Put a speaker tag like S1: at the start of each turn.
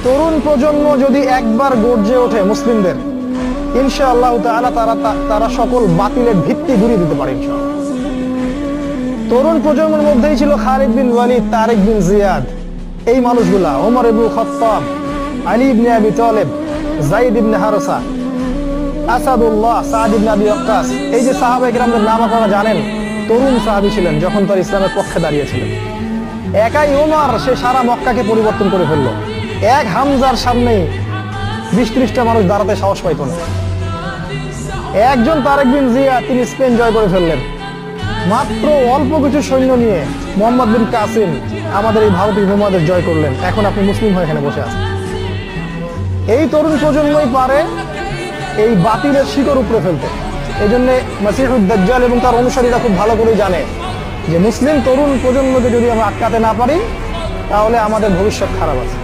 S1: তরুণ প্রজন্ম যদি একবার গর্জে ওঠে মুসলিমদের, ইনশাআল্লাহ তাআলা তারা সকল বাতিলের ভিত্তি ঘুরিয়ে দিতে পারে ইনশাআল্লাহ। তরুণ প্রজন্মের মধ্যেই ছিল খালিদ বিন ওয়ালিদ, তারেক বিন জিয়াদ, এই মানুষগুলা, ওমর ইবনে খাত্তাব, আলী ইবনে আবি তালেব, যায়েদ ইবনে হারসা, আসাদুল্লাহ, সাদ ইবনে আবি ওয়াক্কাস। এই যে সাহাবায়ে কেরামদের নাম আপনারা জানেন, তরুণ সাহাবী ছিলেন যখন তার ইসলামের পক্ষে দাঁড়িয়েছিলেন। একাই ওমর, সে সারা মক্কাকে পরিবর্তন করে ফেললো। এক হামজার সামনে 20-30টা মানুষ দাঁড়াতে সাহস পাইত না। একজন তারেক বিন জিয়াদ, তিনি স্পেন জয় করে ফেললেন মাত্র অল্প কিছু সৈন্য নিয়ে। মোহাম্মদ বিন কাসিম আমাদের এই ভারতীয় উপমহাদেশ জয় করলেন। এখন আপনি মুসলিম হয়ে এখানে বসে আছেন। এই তরুণ প্রজন্মই পারে এই বাতিলের শিকড় উপড়ে ফেলতে। এই জন্য মাসিহুদ দাজ্জাল এবং তার অনুসারীরা খুব ভালো করে জানে যে মুসলিম তরুণ প্রজন্মকে যদি আমরা আটকাতে না পারি, তাহলে আমাদের ভবিষ্যৎ খারাপ আছে।